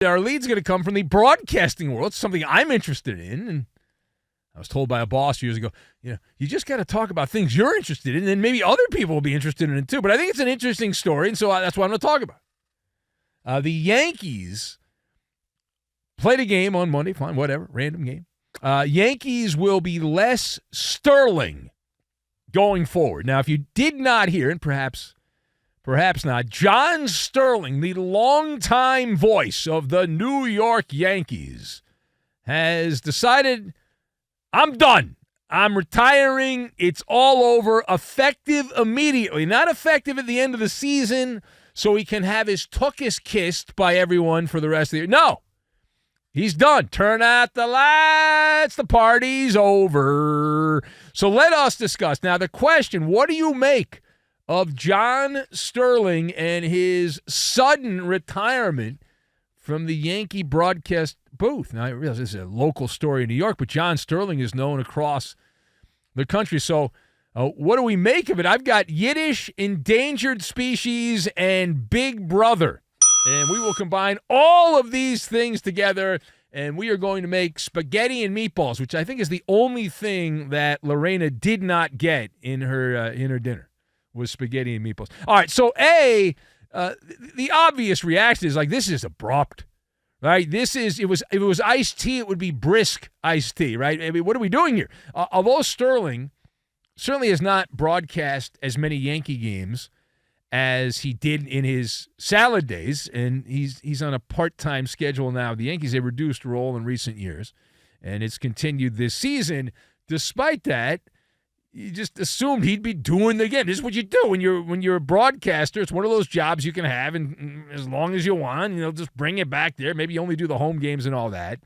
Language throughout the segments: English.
Our lead's going to come from the broadcasting world. It's something I'm interested in. And I was told by a boss years ago, you just got to talk about things you're interested in, and then maybe other people will be interested in it too. But I think it's an interesting story, and so that's what I'm going to talk about. The Yankees played a game on Monday. Fine, whatever, random game. Yankees will be less Sterling going forward. Now, if you did not hear, and perhaps not, John Sterling, the longtime voice of the New York Yankees, has decided, I'm done. I'm retiring. It's all over. Effective immediately. Not effective at the end of the season so he can have his tuchus kissed by everyone for the rest of the year. No. He's done. Turn out the lights. The party's over. So let us discuss. Now, the question, what do you make of John Sterling and his sudden retirement from the Yankee broadcast booth? Now, I realize this is a local story in New York, but John Sterling is known across the country. So what do we make of it? I've got Yiddish, endangered species, and Big Brother. And we will combine all of these things together, and we are going to make spaghetti and meatballs, which I think is the only thing that Lorena did not get in her dinner, was spaghetti and meatballs. All right, so the obvious reaction is like, this is abrupt, right? If it was iced tea, it would be brisk iced tea, right? I mean, what are we doing here? Although Sterling certainly has not broadcast as many Yankee games as he did in his salad days, and he's on a part-time schedule now. The Yankees have reduced role in recent years, and it's continued this season. Despite that, you just assumed he'd be doing it again. This is what you do when you're a broadcaster. It's one of those jobs you can have and as long as you want. Just bring it back there. Maybe you only do the home games and all that.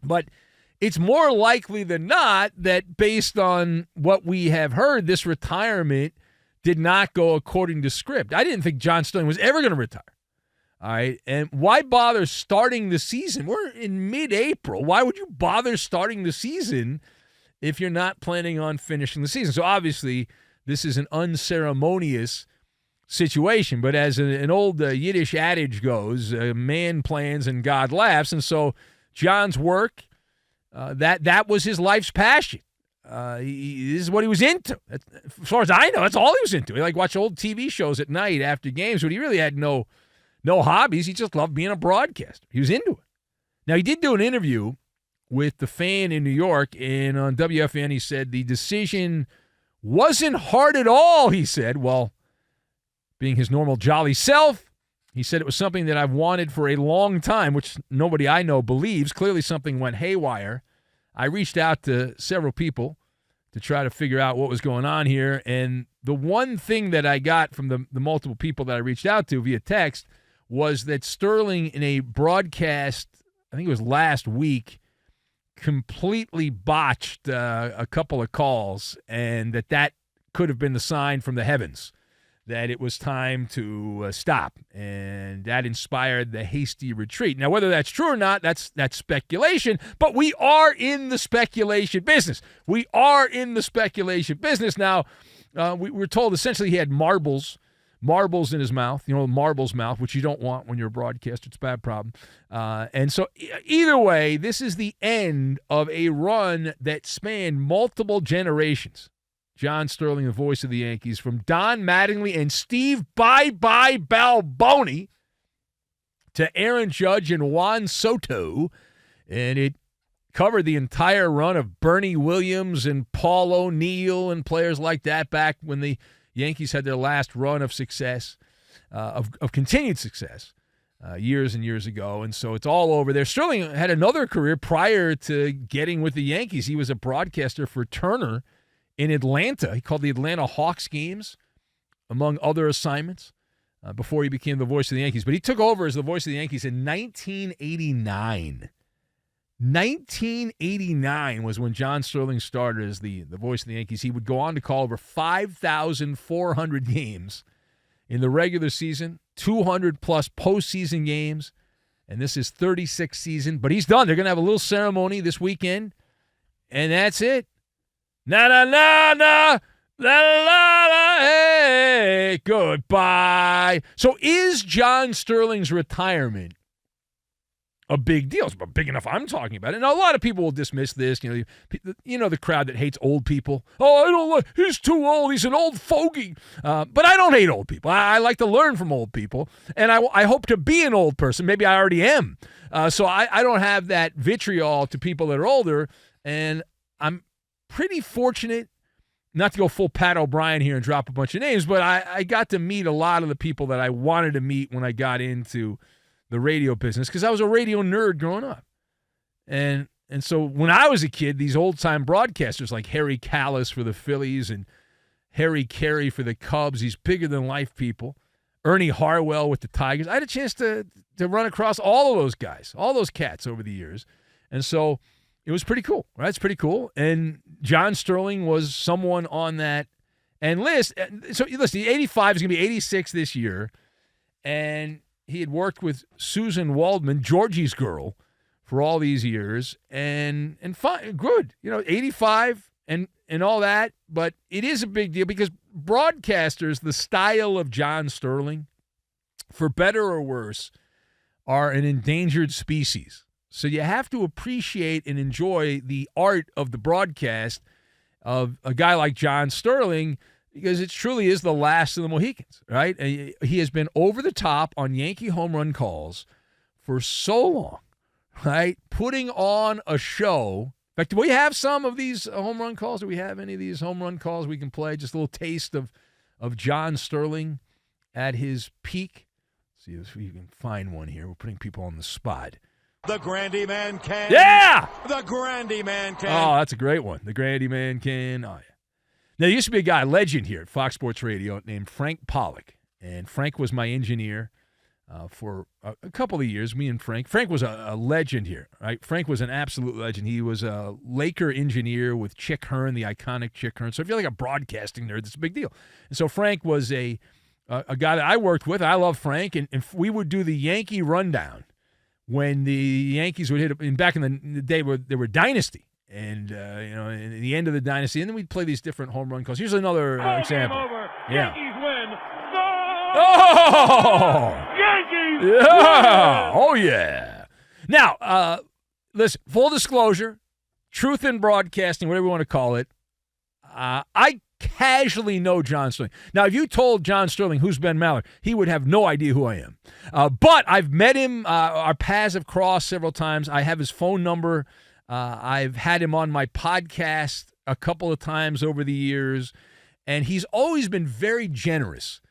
But it's more likely than not that based on what we have heard, this retirement did not go according to script. I didn't think John Sterling was ever going to retire. All right, and why bother starting the season? We're in mid-April. Why would you bother starting the season if you're not planning on finishing the season? So obviously, this is an unceremonious situation. But as an old Yiddish adage goes, man plans and God laughs. And so John's work, that was his life's passion. This is what he was into. As far as I know, that's all he was into. He watched old TV shows at night after games, but he really had no hobbies. He just loved being a broadcaster. He was into it. Now, he did do an interview with the Fan in New York, and on WFN he said the decision wasn't hard at all, he said. Well, being his normal jolly self, he said it was something that I've wanted for a long time, which nobody I know believes. Clearly something went haywire. I reached out to several people to try to figure out what was going on here, and the one thing that I got from the multiple people that I reached out to via text was that Sterling, in a broadcast, I think it was last week, completely botched a couple of calls, and that could have been the sign from the heavens that it was time to stop, and that inspired the hasty retreat. Now, whether that's true or not, that's speculation, but we are in the speculation business. We are in the speculation business. Now, we were told essentially he had marbles in his mouth, marble's mouth, which you don't want when you're a broadcaster. It's a bad problem. And so either way, this is the end of a run that spanned multiple generations. John Sterling, the voice of the Yankees, from Don Mattingly and Steve Bye-Bye Balboni to Aaron Judge and Juan Soto. And it covered the entire run of Bernie Williams and Paul O'Neill and players like that back when the Yankees had their last run of success, of continued success, years and years ago. And so it's all over there. Sterling had another career prior to getting with the Yankees. He was a broadcaster for Turner in Atlanta. He called the Atlanta Hawks games, among other assignments, before he became the voice of the Yankees. But he took over as the voice of the Yankees in 1989. 1989 was when John Sterling started as the voice of the Yankees. He would go on to call over 5,400 games in the regular season, 200-plus postseason games, and this is 36th season. But he's done. They're going to have a little ceremony this weekend, and that's it. Na-na-na-na, la-la-la, hey, goodbye. So is John Sterling's retirement a big deal. It's big enough I'm talking about it. And a lot of people will dismiss this. You know the crowd that hates old people. Oh, I don't like, he's too old. He's an old fogey. But I don't hate old people. I like to learn from old people. And I hope to be an old person. Maybe I already am. So I don't have that vitriol to people that are older. And I'm pretty fortunate, not to go full Pat O'Brien here and drop a bunch of names, but I got to meet a lot of the people that I wanted to meet when I got into the radio business, because I was a radio nerd growing up. And so when I was a kid, these old-time broadcasters like Harry Callis for the Phillies and Harry Carey for the Cubs, these bigger-than-life people, Ernie Harwell with the Tigers, I had a chance to run across all of those guys, all those cats over the years. And so it was pretty cool, right? It's pretty cool. And John Sterling was someone on that list. So listen, 85 is going to be 86 this year. And he had worked with Susan Waldman, Georgie's girl, for all these years. And fine, good. 85 and all that. But it is a big deal because broadcasters, the style of John Sterling, for better or worse, are an endangered species. So you have to appreciate and enjoy the art of the broadcast of a guy like John Sterling, because it truly is the last of the Mohicans, right? He has been over the top on Yankee home run calls for so long, right? Putting on a show. In fact, do we have some of these home run calls? Do we have any of these home run calls we can play? Just a little taste of John Sterling at his peak. Let's see if we can find one here. We're putting people on the spot. The Grandy Man can. Yeah! The Grandy Man can. Oh, that's a great one. The Grandy Man can. Oh, yeah. Now, there used to be a guy, a legend here at Fox Sports Radio named Frank Pollock. And Frank was my engineer for a couple of years, me and Frank. Frank was a legend here, right? Frank was an absolute legend. He was a Laker engineer with Chick Hearn, the iconic Chick Hearn. So if you're like a broadcasting nerd, it's a big deal. And so Frank was a guy that I worked with. I love Frank. And we would do the Yankee rundown when the Yankees would hit, and back in the day where they were dynasty, and in the end of the dynasty, and then we'd play these different home run calls. Here's another example. Over. Yeah. Yankees win. No! Oh! Yankees Yeah! win! Oh yeah! Now, listen. Full disclosure, truth in broadcasting, whatever you want to call it. I casually know John Sterling. Now, if you told John Sterling who's Ben Maller, he would have no idea who I am. But I've met him. Our paths have crossed several times. I have his phone number. I've had him on my podcast a couple of times over the years. And he's always been very generous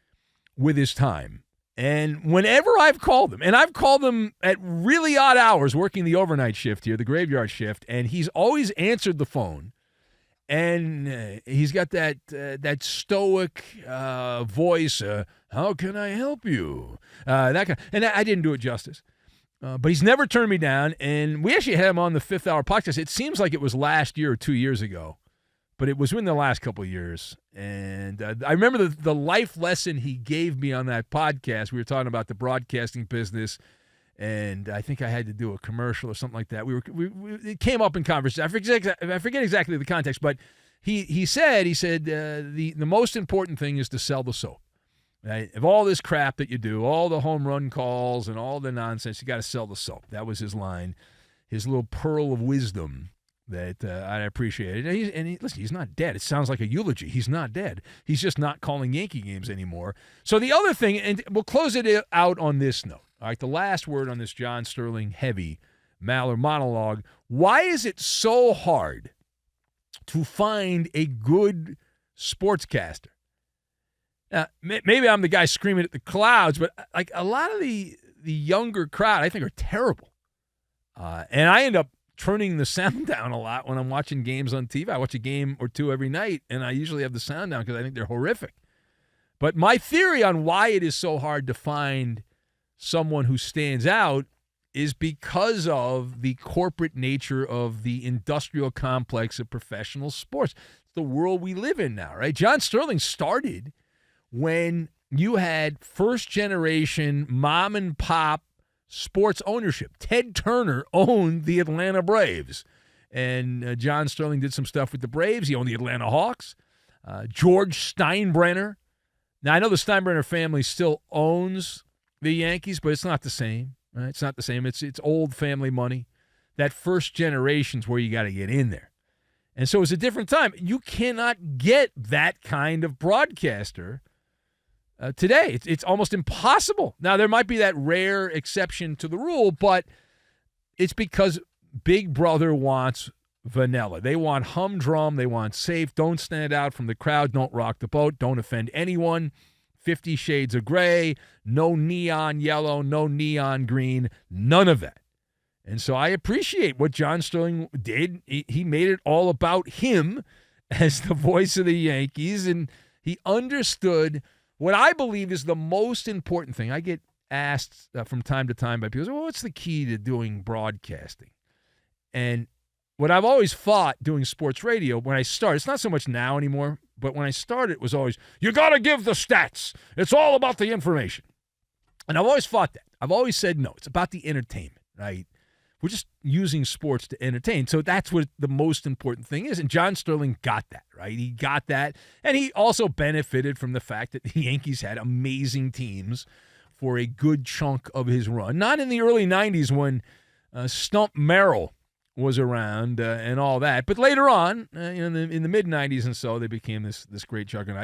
with his time. And whenever I've called him, and I've called him at really odd hours working the overnight shift here, the graveyard shift, and he's always answered the phone. And he's got that stoic voice. How can I help you? That kind. And I didn't do it justice. But he's never turned me down. And we actually had him on the 5th Hour podcast. It seems like it was last year or 2 years ago, but it was in the last couple of years. And I remember the life lesson he gave me on that podcast. We were talking about the broadcasting business. And I think I had to do a commercial or something like that. It came up in conversation. I forget exactly the context, but he said the most important thing is to sell the soap. Right? Of all this crap that you do, all the home run calls and all the nonsense, you got to sell the soap. That was his line, his little pearl of wisdom that I appreciated. Listen, he's not dead. It sounds like a eulogy. He's not dead. He's just not calling Yankee games anymore. So the other thing, and we'll close it out on this note. All right, the last word on this John Sterling heavy Maller monologue. Why is it so hard to find a good sportscaster? Now, maybe I'm the guy screaming at the clouds, but like a lot of the younger crowd, I think, are terrible. And I end up turning the sound down a lot when I'm watching games on TV. I watch a game or two every night, and I usually have the sound down because I think they're horrific. But my theory on why it is so hard to find someone who stands out is because of the corporate nature of the industrial complex of professional sports. It's the world we live in now, right? John Sterling started when you had first-generation mom-and-pop sports ownership. Ted Turner owned the Atlanta Braves, and John Sterling did some stuff with the Braves. He owned the Atlanta Hawks. George Steinbrenner. Now, I know the Steinbrenner family still owns the Yankees, but it's not the same. Right? It's not the same. It's old family money. That first generation's where you got to get in there. And so it's a different time. You cannot get that kind of broadcaster today. It's almost impossible. Now, there might be that rare exception to the rule, but it's because Big Brother wants vanilla. They want humdrum. They want safe. Don't stand out from the crowd. Don't rock the boat. Don't offend anyone. 50 Shades of Gray. No neon yellow. No neon green. None of that. And so I appreciate what John Sterling did. He made it all about him as the voice of the Yankees, and he understood what I believe is the most important thing. I get asked from time to time by people, well, what's the key to doing broadcasting? And what I've always fought doing sports radio when I started, it's not so much now anymore, but when I started, it was always, you got to give the stats. It's all about the information. And I've always fought that. I've always said, no, it's about the entertainment, right? We're just using sports to entertain. So that's what the most important thing is. And John Sterling got that, right? He got that. And he also benefited from the fact that the Yankees had amazing teams for a good chunk of his run. Not in the early 90s when Stump Merrill was around and all that. But later on, in the mid-90s and so, they became this great juggernaut.